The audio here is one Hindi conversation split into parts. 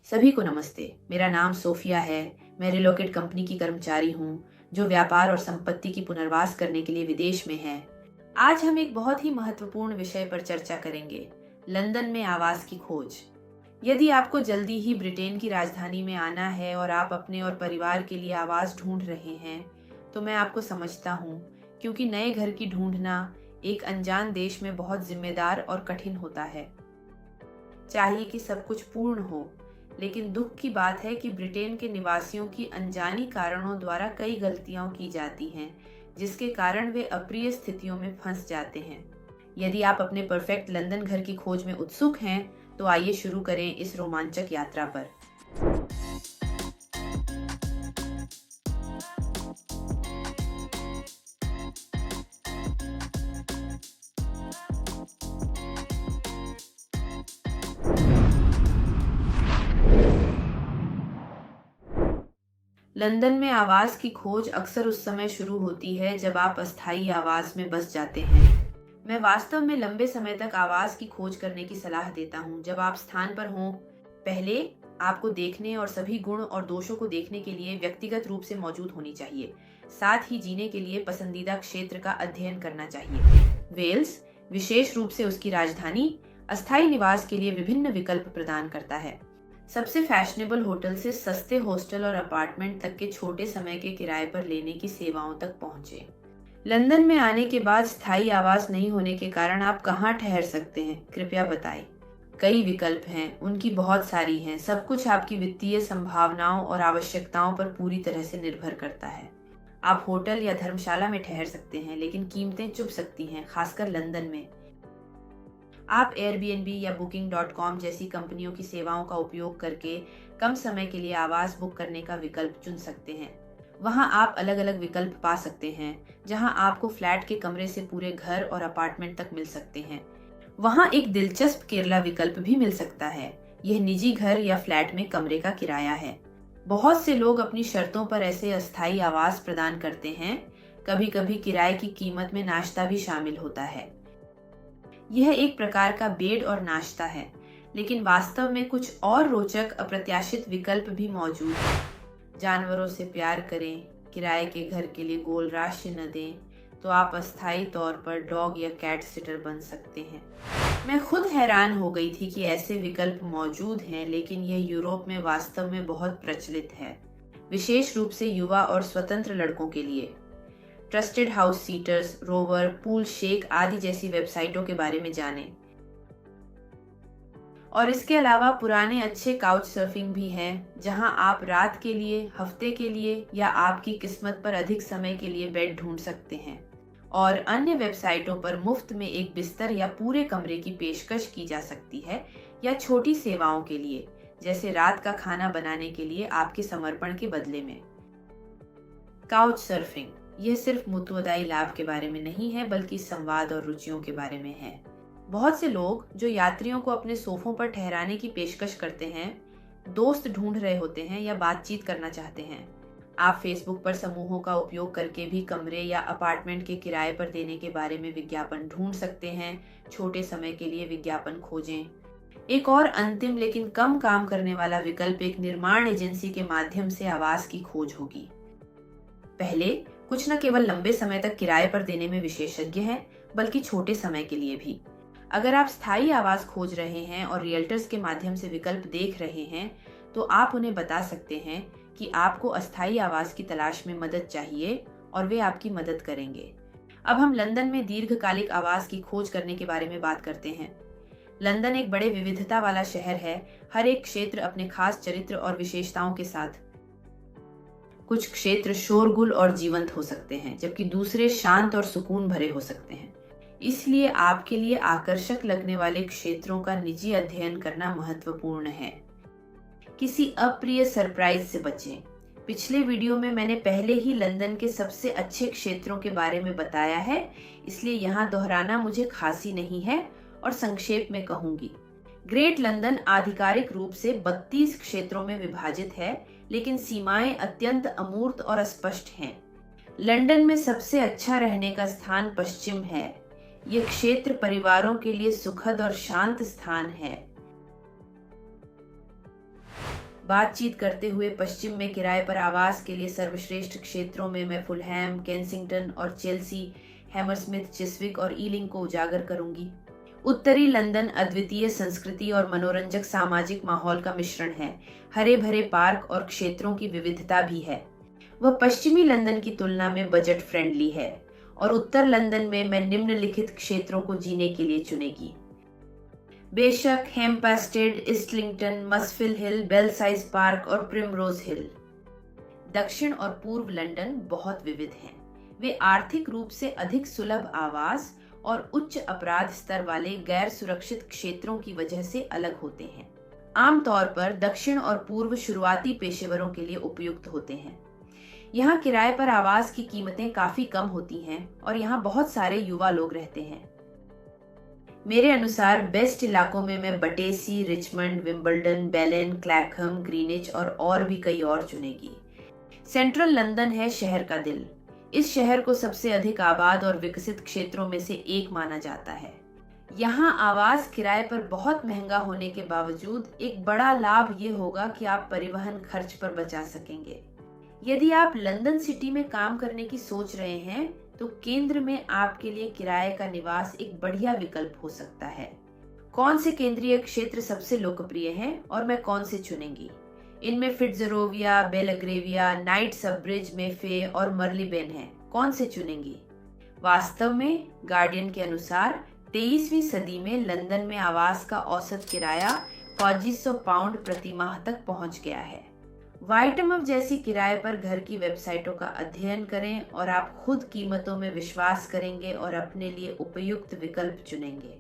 सभी को नमस्ते। मेरा नाम सोफिया है। मैं रिलोकेट कंपनी की कर्मचारी हूँ जो व्यापार और संपत्ति की पुनर्वास करने के लिए विदेश में है। आज हम एक बहुत ही महत्वपूर्ण विषय पर चर्चा करेंगे, लंदन में आवास की खोज। यदि आपको जल्दी ही ब्रिटेन की राजधानी में आना है और आप अपने और परिवार के लिए आवास ढूंढ रहे हैं, तो मैं आपको समझता हूँ, क्योंकि नए घर की ढूंढना एक अनजान देश में बहुत जिम्मेदार और कठिन होता है। चाहिए कि सब कुछ पूर्ण हो, लेकिन दुख की बात है कि ब्रिटेन के निवासियों की अनजानी कारणों द्वारा कई गलतियां की जाती हैं, जिसके कारण वे अप्रिय स्थितियों में फंस जाते हैं। यदि आप अपने परफेक्ट लंदन घर की खोज में उत्सुक हैं, तो आइए शुरू करें इस रोमांचक यात्रा पर। लंदन में आवास की खोज अक्सर उस समय शुरू होती है जब आप अस्थायी आवास में बस जाते हैं। मैं वास्तव में लंबे समय तक आवास की खोज करने की सलाह देता हूँ जब आप स्थान पर हों। पहले आपको देखने और सभी गुण और दोषों को देखने के लिए व्यक्तिगत रूप से मौजूद होनी चाहिए। साथ ही जीने के लिए पसंदीदा क्षेत्र का अध्ययन करना चाहिए। वेल्स, विशेष रूप से उसकी राजधानी, अस्थायी निवास के लिए विभिन्न विकल्प प्रदान करता है। सबसे फैशनेबल होटल से सस्ते हॉस्टल और अपार्टमेंट तक के छोटे समय के किराए पर लेने की सेवाओं तक पहुंचे। लंदन में आने के बाद स्थायी आवास नहीं होने के कारण आप कहां ठहर सकते हैं, कृपया बताएं। कई विकल्प हैं, उनकी बहुत सारी हैं। सब कुछ आपकी वित्तीय संभावनाओं और आवश्यकताओं पर पूरी तरह से निर्भर करता है। आप होटल या धर्मशाला में ठहर सकते हैं, लेकिन कीमतें चुभ सकती हैं, खासकर लंदन में। आप एयरबीएनबी या Booking.com जैसी कंपनियों की सेवाओं का उपयोग करके कम समय के लिए आवास बुक करने का विकल्प चुन सकते हैं। वहां आप अलग अलग विकल्प पा सकते हैं, जहां आपको फ्लैट के कमरे से पूरे घर और अपार्टमेंट तक मिल सकते हैं। वहां एक दिलचस्प केरला विकल्प भी मिल सकता है। यह निजी घर या फ्लैट में कमरे का किराया है। बहुत से लोग अपनी शर्तों पर ऐसे अस्थायी आवास प्रदान करते हैं। कभी कभी किराए की कीमत में नाश्ता भी शामिल होता है। यह एक प्रकार का बेड और नाश्ता है, लेकिन वास्तव में कुछ और रोचक अप्रत्याशित विकल्प भी मौजूद हैं। जानवरों से प्यार करें, किराए के घर के लिए गोल राशि न दें, तो आप अस्थायी तौर पर डॉग या कैट सिटर बन सकते हैं। मैं खुद हैरान हो गई थी कि ऐसे विकल्प मौजूद हैं, लेकिन यह यूरोप में वास्तव में बहुत प्रचलित है, विशेष रूप से युवा और स्वतंत्र लड़कों के लिए। ट्रस्टेड हाउस सीटर्स, रोवर, पूल शेक आदि जैसी वेबसाइटों के बारे में जानें। और इसके अलावा पुराने अच्छे काउच सर्फिंग भी है, जहां आप रात के लिए, हफ्ते के लिए या आपकी किस्मत पर अधिक समय के लिए बेड ढूंढ सकते हैं। और अन्य वेबसाइटों पर मुफ्त में एक बिस्तर या पूरे कमरे की पेशकश की जा सकती है, या छोटी सेवाओं के लिए, जैसे रात का खाना बनाने के लिए आपके समर्पण के बदले में। काउच सर्फिंग यह सिर्फ मुत्तवदाई लाभ के बारे में नहीं है, बल्कि संवाद और रुचियों के बारे में है। बहुत से लोग जो यात्रियों को अपने सोफों पर ठहराने की पेशकश करते हैं, दोस्त ढूंढ रहे होते हैं या बातचीत करना चाहते हैं। आप फेसबुक पर समूहों का उपयोग करके भी कमरे या अपार्टमेंट के किराए पर देने के बारे में विज्ञापन ढूंढ सकते हैं। छोटे समय के लिए विज्ञापन खोजें। एक और अंतिम लेकिन कम काम करने वाला विकल्प एक निर्माण एजेंसी के माध्यम से आवास की खोज होगी। पहले कुछ न केवल लंबे समय तक किराए पर देने में विशेषज्ञ हैं, बल्कि छोटे समय के लिए भी। अगर आप स्थायी आवास खोज रहे हैं और रियल्टर्स के माध्यम से विकल्प देख रहे हैं, तो आप उन्हें बता सकते हैं कि आपको अस्थायी आवास की तलाश में मदद चाहिए, और वे आपकी मदद करेंगे। अब हम लंदन में दीर्घकालिक आवास की खोज करने के बारे में बात करते हैं। लंदन एक बड़े विविधता वाला शहर है, हर एक क्षेत्र अपने खास चरित्र और विशेषताओं के साथ। कुछ क्षेत्र शोरगुल और जीवंत हो सकते हैं, जबकि दूसरे शांत और सुकून भरे हो सकते हैं। इसलिए आपके लिए आकर्षक लगने वाले क्षेत्रों का निजी अध्ययन करना महत्वपूर्ण है। किसी अप्रिय सरप्राइज से बचें। पिछले वीडियो में मैंने पहले ही लंदन के सबसे अच्छे क्षेत्रों के बारे में बताया है, इसलिए यहाँ दोहराना मुझे खासी नहीं है और संक्षेप में कहूंगी। ग्रेट लंदन आधिकारिक रूप से 32 क्षेत्रों में विभाजित है, लेकिन सीमाएं अत्यंत अमूर्त और अस्पष्ट हैं। लंदन में सबसे अच्छा रहने का स्थान पश्चिम है। यह क्षेत्र परिवारों के लिए सुखद और शांत स्थान है। बातचीत करते हुए पश्चिम में किराए पर आवास के लिए सर्वश्रेष्ठ क्षेत्रों में मैं फुलहैम, केंसिंगटन और चेल्सी, हैमरस्मिथ, चिस्विक और ईलिंग को उजागर करूंगी। उत्तरी लंदन अद्वितीय संस्कृति और मनोरंजक सामाजिक माहौल का मिश्रण है। हरे भरे पार्क और क्षेत्रों की विविधता भी है। वह पश्चिमी लंदन की तुलना में बजट फ्रेंडली है और उत्तर लंदन में मैं निम्नलिखित क्षेत्रों को जीने के लिए चुनेगी। बेशक हेम्पस्टेड, इस्टलिंगटन, मसफिल हिल, बेलसाइज पार्क और प्रिमरोज हिल। दक्षिण और पूर्व लंदन बहुत विविध हैं। वे आर्थिक रूप से अधिक सुलभ आवास और उच्च अपराध स्तर वाले गैर सुरक्षित क्षेत्रों की वजह से अलग होते हैं। आमतौर पर दक्षिण और पूर्व शुरुआती पेशेवरों के लिए उपयुक्त होते हैं। यहाँ किराए पर आवास की कीमतें काफी कम होती हैं और यहाँ बहुत सारे युवा लोग रहते हैं। मेरे अनुसार बेस्ट इलाकों में मैं बटेसी, रिचमंड, विंबलडन, बेलेन, क्लैकहम, ग्रीनिच और भी कई और चुनेगी। सेंट्रल लंदन है शहर का दिल। इस शहर को सबसे अधिक आबाद और विकसित क्षेत्रों में से एक माना जाता है। यहाँ आवास किराए पर बहुत महंगा होने के बावजूद एक बड़ा लाभ ये होगा कि आप परिवहन खर्च पर बचा सकेंगे। यदि आप लंदन सिटी में काम करने की सोच रहे हैं तो केंद्र में आपके लिए किराए का निवास एक बढ़िया विकल्प हो सकता है। कौन से केंद्रीय क्षेत्र सबसे लोकप्रिय हैं और मैं कौन से चुनेंगी? इनमें फिट्जरोविया, बेलग्रेविया, नाइट सबब्रिज, मेफे और मर्लीबेन हैं। कौन से चुनेंगी? वास्तव में गार्डियन के अनुसार 23वीं सदी में लंदन में आवास का औसत किराया 2500 पाउंड प्रति माह तक पहुंच गया है। वाइटमव जैसी किराए पर घर की वेबसाइटों का अध्ययन करें और आप खुद कीमतों में विश्वास करेंगे और अपने लिए उपयुक्त विकल्प चुनेंगे।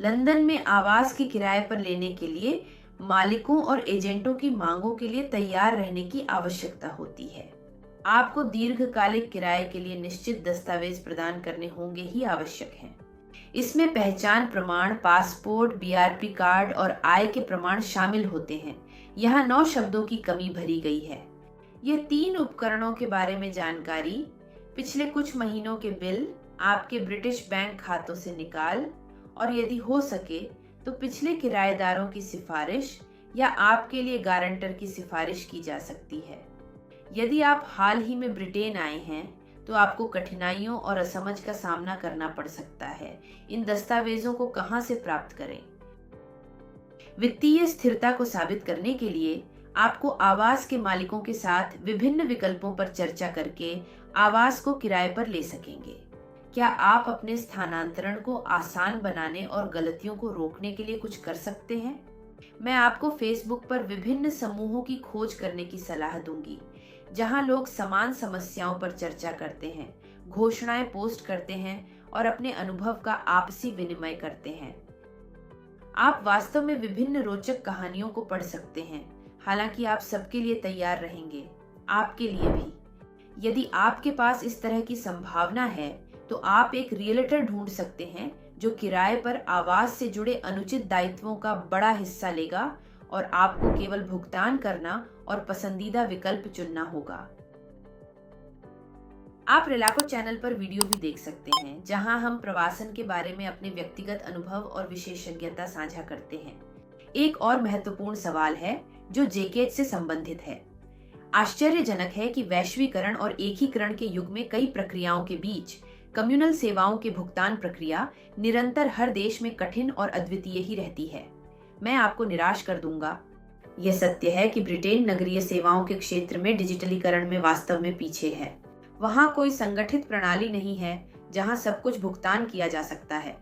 लंदन में आवास की किराए पर लेने के लिए मालिकों और एजेंटों की मांगों के लिए तैयार रहने की आवश्यकता होती है। आपको दीर्घकालिक किराए के लिए निश्चित दस्तावेज प्रदान करने होंगे ही आवश्यक हैं। इसमें पहचान प्रमाण, पासपोर्ट, बीआरपी कार्ड और आय के प्रमाण शामिल होते हैं। यहाँ 9 शब्दों की कमी भरी गई है। ये 3 उपकरणों के बारे में जानकारी, पिछले कुछ महीनों के बिल, आपके ब्रिटिश बैंक खातों से निकाल और यदि हो सके तो पिछले किराएदारों की सिफारिश या आपके लिए गारंटर की सिफारिश की जा सकती है। यदि आप हाल ही में ब्रिटेन आए हैं तो आपको कठिनाइयों और असमझ का सामना करना पड़ सकता है। इन दस्तावेजों को कहां से प्राप्त करें? वित्तीय स्थिरता को साबित करने के लिए आपको आवास के मालिकों के साथ विभिन्न विकल्पों पर चर्चा करके आवास को किराए पर ले सकेंगे। क्या आप अपने स्थानांतरण को आसान बनाने और गलतियों को रोकने के लिए कुछ कर सकते हैं? मैं आपको फेसबुक पर विभिन्न समूहों की खोज करने की सलाह दूंगी, जहां लोग समान समस्याओं पर चर्चा करते हैं, घोषणाएं पोस्ट करते हैं और अपने अनुभव का आपसी विनिमय करते हैं। आप वास्तव में विभिन्न रोचक कहानियों को पढ़ सकते हैं, हालांकि आप सबके लिए तैयार रहेंगे, आपके लिए भी। यदि आपके पास इस तरह की संभावना है तो आप एक रियल्टर ढूंढ सकते हैं जो किराए पर आवास से जुड़े अनुचित दायित्वों का बड़ा हिस्सा लेगा और आपको केवल भुगतान करना और पसंदीदा विकल्प चुनना होगा। आप रेलाको चैनल पर वीडियो भी देख सकते हैं, जहां हम प्रवासन के बारे में अपने व्यक्तिगत अनुभव और विशेषज्ञता साझा करते हैं। एक और महत्वपूर्ण सवाल है जो जेकेएच से संबंधित है। आश्चर्यजनक है कि वैश्वीकरण और एकीकरण के युग में कई प्रक्रियाओं के बीच कम्युनल सेवाओं की भुगतान प्रक्रिया निरंतर हर देश में कठिन और अद्वितीय ही रहती है। मैं आपको निराश कर दूंगा। यह सत्य है कि ब्रिटेन नगरीय सेवाओं के क्षेत्र में डिजिटलीकरण में वास्तव में पीछे है। वहां कोई संगठित प्रणाली नहीं है जहां सब कुछ भुगतान किया जा सकता है।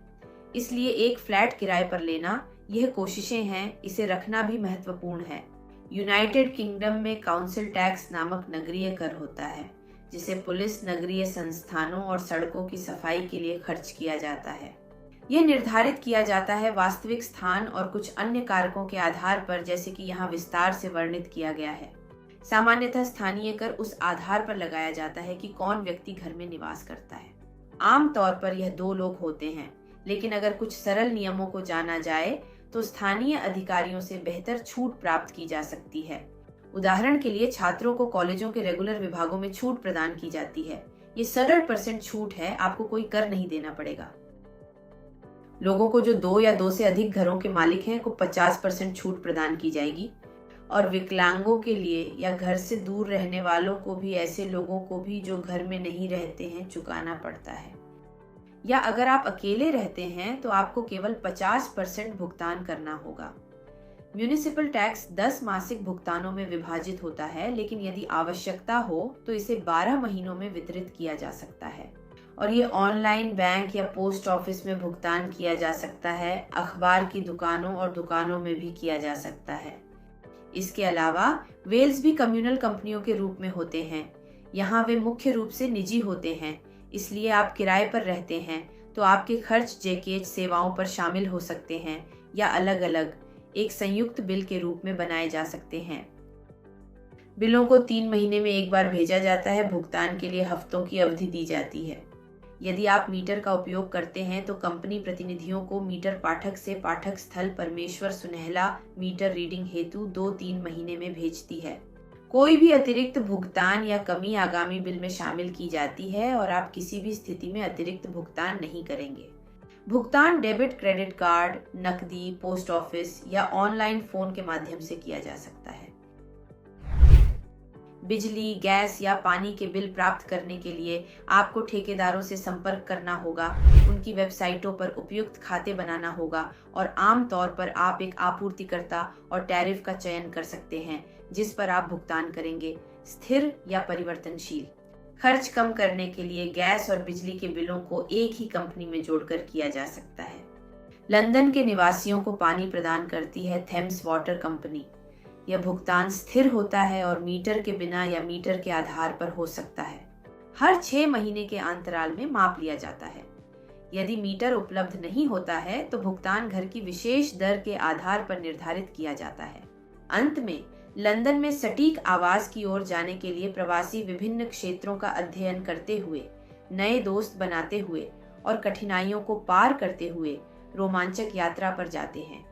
इसलिए एक फ्लैट किराए पर लेना, यह कोशिशें हैं, इसे रखना भी महत्वपूर्ण है। यूनाइटेड किंगडम में काउंसिल टैक्स नामक नगरीय कर होता है, जिसे पुलिस, नगरीय संस्थानों और सड़कों की सफाई के लिए खर्च किया जाता है। यह निर्धारित किया जाता है वास्तविक स्थान और कुछ अन्य कारकों के आधार पर, जैसे कि यहाँ विस्तार से वर्णित किया गया है। सामान्यतः स्थानीय कर उस आधार पर लगाया जाता है कि कौन व्यक्ति घर में निवास करता है। आमतौर पर यह 2 लोग होते हैं, लेकिन अगर कुछ सरल नियमों को जाना जाए तो स्थानीय अधिकारियों से बेहतर छूट प्राप्त की जा सकती है। उदाहरण के लिए छात्रों को कॉलेजों के रेगुलर विभागों में छूट प्रदान की जाती है। ये सरल % छूट है, आपको कोई कर नहीं देना पड़ेगा। लोगों को जो 2 या 2 से अधिक घरों के मालिक हैं को 50% छूट प्रदान की जाएगी। और विकलांगों के लिए या घर से दूर रहने वालों को भी, ऐसे लोगों को भी जो घर में नहीं रहते हैं, चुकाना पड़ता है। या अगर आप अकेले रहते हैं तो आपको केवल 50% भुगतान करना होगा। म्यूनिसिपल टैक्स 10 मासिक भुगतानों में विभाजित होता है, लेकिन यदि आवश्यकता हो तो इसे 12 महीनों में वितरित किया जा सकता है और ये ऑनलाइन, बैंक या पोस्ट ऑफिस में भुगतान किया जा सकता है। अखबार की दुकानों और दुकानों में भी किया जा सकता है। इसके अलावा वेल्स भी कम्युनल कंपनियों के रूप में होते हैं। यहाँ वे मुख्य रूप से निजी होते हैं, इसलिए आप किराए पर रहते हैं तो आपके खर्च जेकेज सेवाओं पर शामिल हो सकते हैं या अलग अलग एक संयुक्त बिल के रूप में बनाए जा सकते हैं। बिलों को 3 महीने में एक बार भेजा जाता है। भुगतान के लिए हफ्तों की अवधि दी जाती है। यदि आप मीटर का उपयोग करते हैं तो कंपनी प्रतिनिधियों को मीटर पाठक से पाठक स्थल परमेश्वर सुनहला मीटर रीडिंग हेतु 2-3 महीने में भेजती है। कोई भी अतिरिक्त भुगतान या कमी आगामी बिल में शामिल की जाती है और आप किसी भी स्थिति में अतिरिक्त भुगतान नहीं करेंगे। भुगतान डेबिट, क्रेडिट कार्ड, नकदी, पोस्ट ऑफिस या ऑनलाइन फोन के माध्यम से किया जा सकता है। बिजली, गैस या पानी के बिल प्राप्त करने के लिए आपको ठेकेदारों से संपर्क करना होगा, उनकी वेबसाइटों पर उपयुक्त खाते बनाना होगा और आम तौर पर आप एक आपूर्तिकर्ता और टैरिफ का चयन कर सकते हैं जिस पर आप भुगतान करेंगे, स्थिर या परिवर्तनशील। खर्च कम करने के लिए गैस और बिजली के बिलों को एक ही कंपनी में जोड़कर किया जा सकता है। लंदन के निवासियों को पानी प्रदान करती है थेम्स वाटर कंपनी। यह भुगतान स्थिर होता है और मीटर के बिना या मीटर के आधार पर हो सकता है। हर 6 महीने के अंतराल में माप लिया जाता है। यदि मीटर उपलब्ध नहीं होता है तो भुगतान घर की विशेष दर के आधार पर निर्धारित किया जाता है। अंत में लंदन में सटीक आवाज की ओर जाने के लिए प्रवासी विभिन्न क्षेत्रों का अध्ययन करते हुए, नए दोस्त बनाते हुए और कठिनाइयों को पार करते हुए रोमांचक यात्रा पर जाते हैं।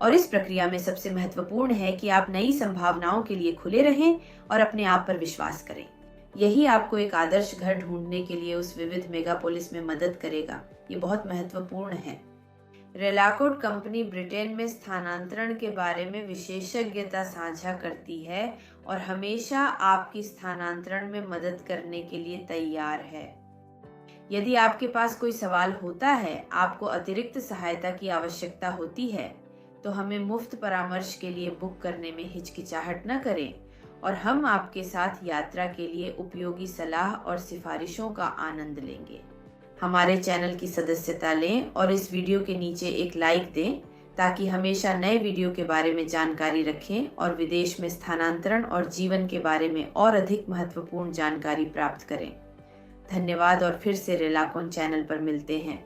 और इस प्रक्रिया में सबसे महत्वपूर्ण है कि आप नई संभावनाओं के लिए खुले रहें और अपने आप पर विश्वास करें। यही आपको एक आदर्श घर ढूंढने के लिए उस विविध मेगापोलिस में मदद करेगा। ये बहुत महत्वपूर्ण है। रेलाकोड कंपनी ब्रिटेन में स्थानांतरण के बारे में विशेषज्ञता साझा करती है और हमेशा आपकी स्थानांतरण में मदद करने के लिए तैयार है। यदि आपके पास कोई सवाल होता है, आपको अतिरिक्त सहायता की आवश्यकता होती है, तो हमें मुफ्त परामर्श के लिए बुक करने में हिचकिचाहट न करें और हम आपके साथ यात्रा के लिए उपयोगी सलाह और सिफारिशों का आनंद लेंगे। हमारे चैनल की सदस्यता लें और इस वीडियो के नीचे एक लाइक दें ताकि हमेशा नए वीडियो के बारे में जानकारी रखें और विदेश में स्थानांतरण और जीवन के बारे में और अधिक महत्वपूर्ण जानकारी प्राप्त करें। धन्यवाद और फिर से रेलाकोन चैनल पर मिलते हैं।